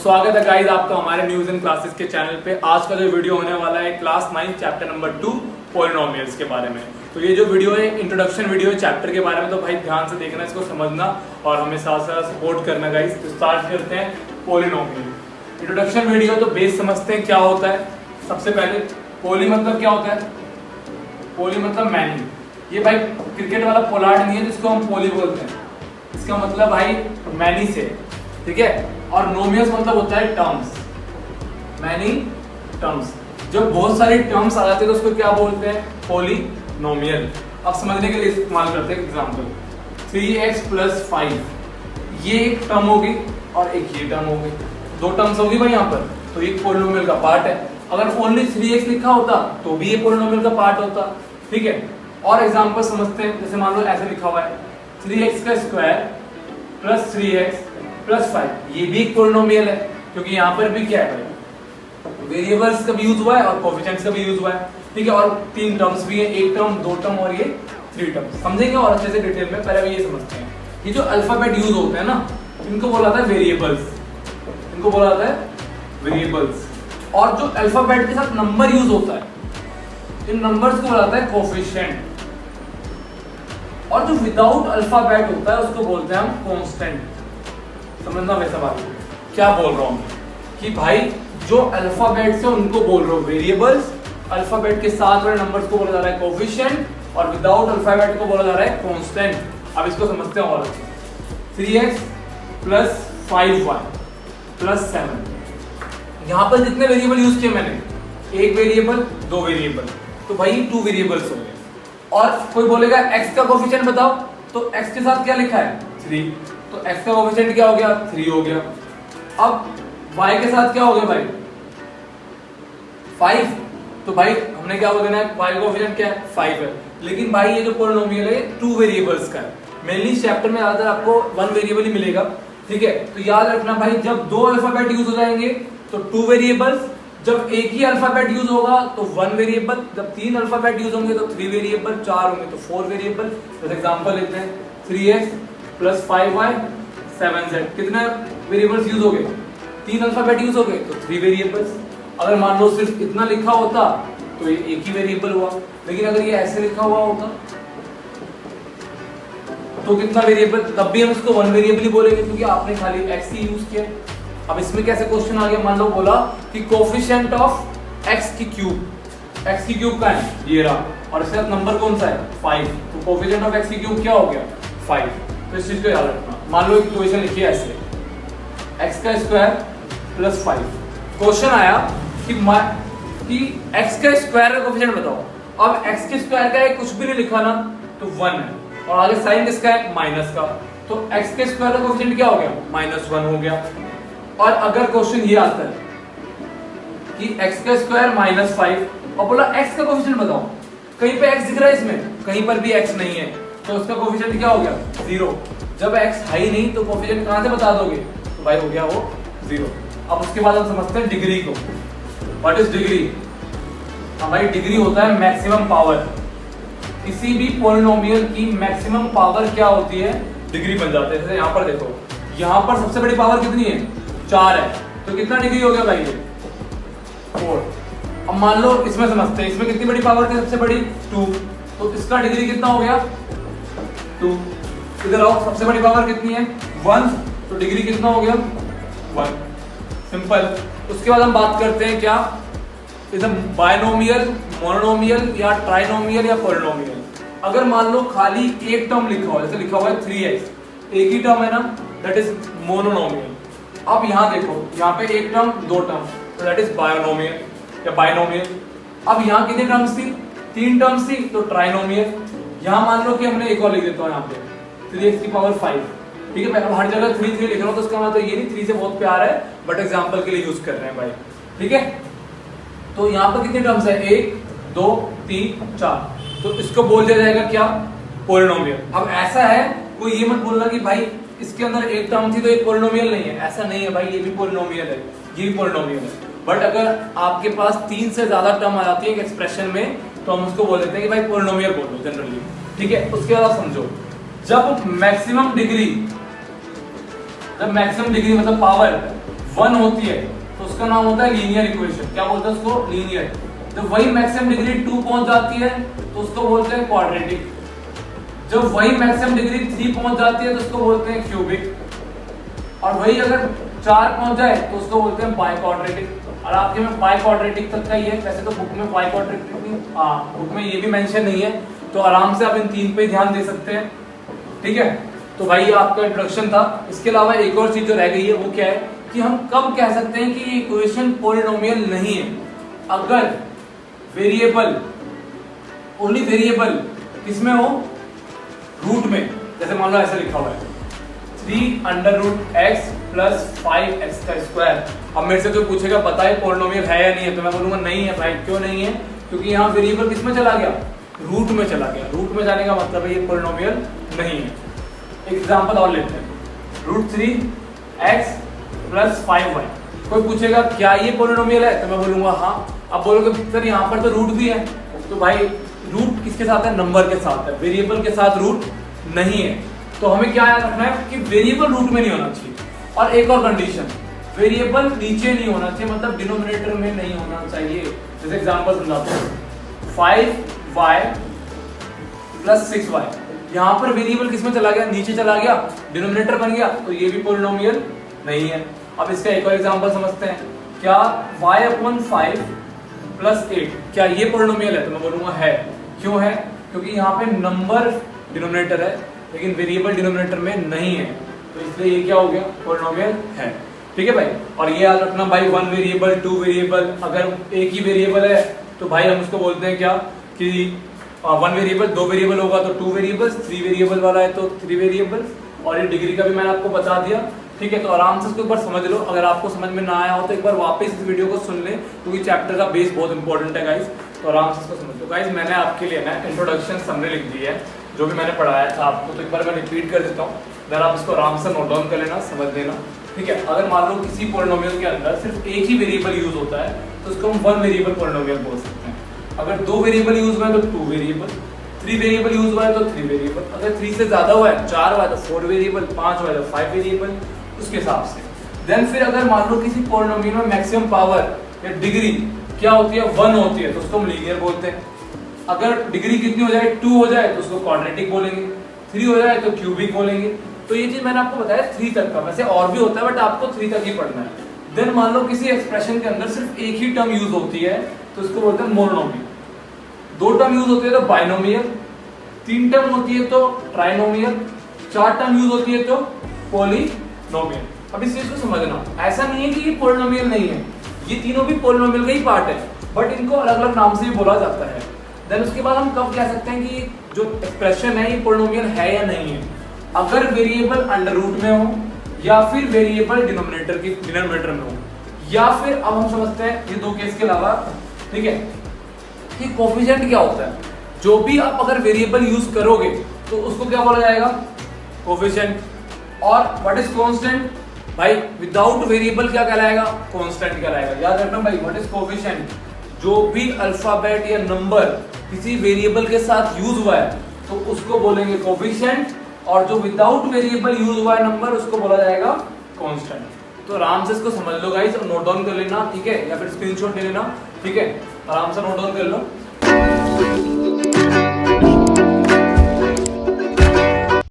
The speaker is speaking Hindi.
स्वागत है गाइस आपका हमारे न्यूज एंड क्लासेस के चैनल पे। आज का जो वीडियो होने वाला है क्लास 9 चैप्टर नंबर 2 पॉलिनोमियल्स के बारे में। तो ये जो वीडियो है इंट्रोडक्शन वीडियो है चैप्टर के बारे में, तो भाई ध्यान से देखना, इसको समझना और हमें साथ साथ सपोर्ट करना गाइस। तो स्टार्ट करते हैं पॉलिनोमियल इंट्रोडक्शन वीडियो। तो बेस समझते हैं क्या होता है। सबसे पहले पोली मतलब क्या होता है? पोली मतलब मैनी। ये भाई क्रिकेट वाला पोलार्ड नहीं है जिसको हम पोली बोलते हैं, इसका मतलब भाई मैनी से, ठीक है। और नोमियल्स मतलब होता है टर्म्स, मैनी टर्म्स। जब बहुत सारी टर्म्स आ जाती है तो उसको क्या बोलते हैं? पॉलिनोमियल। अब समझने के लिए इस्तेमाल करते हैं एग्जांपल। 3x + 5 ये एक टर्म होगी और एक ये टर्म होगी, दो टर्म्स होगी भाई यहाँ पर, तो ये पॉलिनोमियल का पार्ट है। अगर ओनली 3x लिखा होता तो भी ये पॉलिनोमियल का पार्ट होता, ठीक है। और एग्जांपल समझते हैं, जैसे मान लो ऐसे लिखा हुआ है 3x² + 3x + 5, ये भी एक पॉलिनोमियल है क्योंकि यहाँ पर भी क्या है भाई, वेरिएबल्स का भी यूज हुआ है और कोएफिशिएंट्स का भी यूज हुआ है, ठीक है। और तीन टर्म्स भी है, एक टर्म, दो टर्म और ये 3 टर्म्स। समझेंगे और अच्छे से डिटेल में, पहले ये समझते हैं। ये जो अल्फाबेट यूज होते हैं ना, इनको बोला जाता है वेरिएबल्स, इनको बोला जाता है वेरिएबल्स। और जो अल्फाबेट के साथ नंबर यूज होता है, इन नंबर्स को बोला जाता है कोएफिशिएंट। और जो विदाउट अल्फाबेट होता है उसको बोलते हैं हम कांस्टेंट। समझना वैसा बात क्या बोल रहा हूं कि भाई जो अल्फाबेट से उनको बोल रहा हूं वेरिएबल्स, अल्फाबेट के साथ वाले नंबर्स को बोला जा रहा है कोएफिशिएंट और विदाउट अल्फाबेट को बोला जा रहा है कांस्टेंट। अब इसको समझते हैं और 3x + 5y + 7। यहां पर जितने वेरिएबल यूज किए मैंने, एक वेरिएबल, दो वेरिएबल, तो भाई 2 वेरिएबल्स हो गए। और कोई बोलेगा x का कोएफिशिएंट बताओ, तो x के साथ क्या लिखा है? 3, तो x का कोएफिशिएंट क्या हो गया? 3 हो गया। अब y के साथ क्या हो गया भाई? 5, तो भाई हमने क्या बोल देना है? y का कोएफिशिएंट क्या है? 5 है। लेकिन भाई ये जो पॉलिनोमियल है 2 वेरिएबल्स का है। मेनली चैप्टर में ज्यादातर आपको 1 वेरिएबल ही मिलेगा, ठीक है। तो याद रखना भाई, जब 2 अल्फाबेट यूज हो जाएंगे तो 2 वेरिएबल्स, जब एक ही अल्फाबेट यूज होगा तो 1 वेरिएबल, जब 3 अल्फाबेट यूज होंगे तो 3 वेरिएबल, 4 होंगे तो 4 वेरिएबल। जैसे एग्जांपल लेते हैं 3x + 5y 7z, कितने वेरिएबल्स यूज हो गए? 3 अल्फाबेट यूज हो गए तो 3 वेरिएबल्स। अगर मान लो सिर्फ इतना लिखा होता तो ये एक ही वेरिएबल हुआ, लेकिन अगर ये ऐसे लिखा हुआ होता तो कितना वेरिएबल? तब भी हम इसको 1 वेरिएबल ही बोलेंगे क्योंकि आपने खाली x ही यूज किया। अब इसमें कैसे क्वेश्चन आ गया? मान लो बोला कि कोएफिशिएंट ऑफ x³ का है ये रहा, और इसके साथ नंबर कौन सा है? 5, तो कोएफिशिएंट ऑफ x³ क्या हो गया? 5। तो इस चीज को याद रखना। मान लो एक इक्वेशन लिखी है ऐसे x² + 5। क्वेश्चन आया कि x² का कोएफिशिएंट बताओ। अब x² का है, कुछ भी नहीं लिखा ना, तो 1 है, और आगे साइन किसका है? माइनस का, तो x² का कोएफिशिएंट क्या हो गया? -1 हो गया। और अगर क्वेश्चन ये आता है कि x² - 5 और बोला x का कोएफिशिएंट बताओ, कहीं पे x दिख रहा है इसमें, कहीं पर भी x नहीं है, तो उसका कोएफिशिएंट क्या हो गया? 0। जब x है ही नहीं तो कोएफिशिएंट कहां से बता दोगे? तो भाई हो गया वो 0। अब उसके बाद हम समझते हैं डिग्री को। What is degree? हमारी डिग्री होता है मैक्सिमम पावर। किसी भी पॉलिनोमियल की मैक्सिमम पावर क्या होती है? डिग्री बन जाते हैं। जैसे यहाँ पर देखो, यहाँ पर सबसे बड़ी पावर कितनी है? 4 है, तो कितना डिग्री हो गया भाई? ये 4। अब मान लो इसमें समझते हैं, इसमें कितनी बड़ी पावर थी सबसे बड़ी? 2, तो इसका डिग्री कितना हो गया? 2। इधर आओ, सबसे बड़ी पावर कितनी है? 1, तो डिग्री कितना हो गया? 1। सिंपल। उसके बाद हम बात करते हैं क्या? इधर बायनोमियल, मोनोमियल या ट्राइनोमियल या पॉलिनोमियल। अगर मान लो खाली एक टर्म लिखा हो, जैसे लिखा हुआ है 3x, एक ही टर्म है ना, दैट इज मोनोनोमियल। अब यहाँ देखो, यहाँ पे एक टर्म, दो टर्म, तो दैट इज बायनोमियल या बायनोमियल। अब यहाँ कितनी टर्म्स थी? 3 टर्म्स थी, तो ट्राइनोमियल। यहाँ मान लो कि हमने एक और लिख देता हूँ यहाँ पे 3x⁵, ठीक है। मैं हर जगह 3 लिख रहा हूँ, तो उसका मतलब ये नहीं 3 से बहुत प्यार है, बट एग्जाम्पल के लिए यूज कर रहे हैं भाई, ठीक है। तो यहाँ पर कितनी टर्म्स है? 1, 2, 3, 4, तो इसको बोल दिया जाएगा क्या? पॉलिनोमियल। अब ऐसा है, कोई ये मत बोलना कि भाई इसके अंदर एक टर्म थी तो ये पॉलिनोमियल नहीं है, ऐसा नहीं है भाई, ये भी पॉलिनोमियल है, ये भी पॉलिनोमियल है। बट अगर आपके पास 3 से ज्यादा टर्म आ जाती है एक एक्सप्रेशन में, तो हम उसको बोल देते हैं कि भाई पॉलिनोमियल बोलो जनरली, ठीक है। उसके बाद आप समझो, जब मैक्सिमम डिग्री मतलब पावर 1 होती है तो उसका नाम होता है लीनियर इक्वेशन। क्या बोलते हैं उसको? लीनियर। जब वही मैक्सिमम डिग्री 2 पहुंच जाती है तो उसको बोलते हैं क्वाड्रेटिक। जब वही मैक्सिमम डिग्री 3 पहुंच जाती है तो उसको बोलते हैं क्यूबिक। और वही अगर 4 पहुंच जाए तो उसको बोलते हैं बाइक्वाड्रेटिक। और आपके में बाइक्वाड्रेटिक तक का ही है, वैसे तो बुक में बाइक्वाड्रेटिक नहीं, बुक में ये भी मेंशन नहीं है, तो आराम से आप इन 3 पे ध्यान दे सकते हैं। ठीक है, तो भाई आपका इंट्रोडक्शन था। इसके अलावा एक और चीज जो रह गई है वो क्या है कि हम कब कह सकते हैं कि ये इक्वेशन पॉलिनोमियल नहीं है? अगर वेरिएबल, ओनली वेरिएबल किसमें हो? रूट में। जैसे मान लो ऐसा लिखा हुआ है 3√x + 5x²। अब मेरे से कोई पूछेगा बताए पॉलिनोमियल है या नहीं है, तो मैं बोलूंगा नहीं है भाई। क्यों नहीं है? क्योंकि यहाँ वेरिएबल किसमें चला गया? रूट में चला गया। रूट में जाने का मतलब है ये पॉलिनोमियल नहीं है। एग्जांपल और लेते हैं, √3x + 5y। कोई पूछेगा क्या ये पॉलिनोमियल है, तो मैं बोलूंगा हाँ। अब बोलोगे सर यहाँ पर तो रूट भी है, तो भाई रूट किसके साथ है? नंबर के साथ है, वेरिएबल के साथ रूट नहीं है। तो हमें क्या याद रखना है कि वेरिएबल रूट में नहीं होना चाहिए। और एक और कंडीशन, वेरिएबल नीचे नहीं होना चाहिए, मतलब डिनोमिनेटर में नहीं होना चाहिए। जैसे एग्जांपल समझाता हूं, 5y + 6y। यहाँ पर वेरिएबल किसमें चला गया? नीचे चला गया, डिनोमिनेटर बन गया, तो ये भी पॉलिनोमियल नहीं है। अब इसका एक और एग्जांपल समझते हैं, क्या y/5 + 8 क्या ये पॉलिनोमियल है? तो मैं बोलूंगा है। क्यों है? क्योंकि यहाँ पे नंबर डिनोमिनेटर है लेकिन वेरिएबल डिनोमिनेटर में नहीं है, तो इसलिए ये क्या हो गया? पॉलिनोमियल है। ठीक है भाई। और ये याद रखना भाई, 1 वेरिएबल 2 वेरिएबल, अगर एक ही वेरिएबल है तो भाई हम उसको बोलते हैं क्या कि 1 वेरिएबल, 2 वेरिएबल होगा तो 2 वेरिएबल्स, 3 वेरिएबल वाला है तो 3 वेरिएबल्स। और ये डिग्री का भी मैंने आपको बता दिया। ठीक है, तो आराम से इसको एक बार समझ लो। अगर आपको समझ में ना आया हो तो एक बार वापस इस वीडियो को सुन ले, क्योंकि चैप्टर का बेस बहुत इंपॉर्टेंट है गाइस। तो आराम से इसको समझ लो गाइस। मैंने आपके लिए ना इंट्रोडक्शन समरी लिख दी है, जो भी मैंने पढ़ाया था आपको, तो एक बार मैं रिपीट कर देता हूँ, देन आप इसको आराम से नोट डाउन कर लेना, समझ लेना। ठीक है, अगर मान लो किसी पॉलिनोमियल के अंदर सिर्फ एक ही वेरिएबल यूज होता है तो उसको हम 1 वेरिएबल पॉलिनोमियल बोल सकते हैं। अगर 2 वेरिएबल यूज हुआ है तो 2 वेरिएबल, 3 वेरिएबल यूज हुआ है तो 3 वेरिएबल, अगर 3 से ज्यादा हुआ है, 4 हुआ है तो 4 वेरिएबल, 5 हुआ है तो 5 वेरिएबल, उसके हिसाब से। देन फिर अगर मान लो किसी पॉलिनोमियल में मैक्सिमम पावर या डिग्री क्या होती है? 1 होती है, तो उसको हम लीनियर बोलते हैं। अगर डिग्री कितनी हो जाए? 2 हो जाए तो उसको क्वाड्रेटिक बोलेंगे, 3 हो जाए तो क्यूबिक बोलेंगे। तो ये चीज मैंने आपको बताया 3 तक का, वैसे और भी होता है बट आपको 3 तक ही पढ़ना है। देन मान लो किसी एक्सप्रेशन के अंदर सिर्फ एक ही टर्म यूज होती है तो उसको बोलते हैं मोनोमियल। 2 टर्म यूज होती है तो बाइनोमियल, 3 टर्म होती है तो ट्राइनोमियल, 4 टर्म यूज होती है तो पॉलिनोमियल। अब इस चीज को समझना, ऐसा नहीं है कि ये पॉलिनोमियल नहीं है, ये तीनों भी पॉलिनोमियल का ही पार्ट है, बट इनको अलग अलग नाम से भी बोला जाता है। देन उसके बाद हम कब कह सकते हैं कि जो एक्सप्रेशन है ये पॉलिनोमियल है या नहीं है? अगर वेरिएबल अंडर रूट में हो, या फिर वेरिएबल डिनोमिनेटर में हो, या फिर अब हम समझते हैं ये 2 केस के अलावा, ठीक है, कि कोफिशिएंट क्या होता है। जो भी आप अगर वेरिएबल यूज करोगे तो उसको क्या बोला जाएगा? कोफिशिएंट। और व्हाट इज कांस्टेंट? भाई विदाउट वेरिएबल क्या कहलाएगा? कांस्टेंट कहलाएगा। याद रखना भाई, व्हाट इज कोफिशिएंट? जो भी अल्फाबेट या नंबर किसी वेरिएबल के साथ यूज हुआ है तो उसको बोलेंगे कोफिशिएंट, और जो विदाउट वेरिएबल यूज हुआ है नंबर उसको बोला जाएगा कांस्टेंट। तो आराम से इसको समझ लो गाइस और नोट डाउन कर लेना, ठीक है, या फिर स्क्रीनशॉट ले लेना, ठीक है, आराम से नोट डाउन कर लो।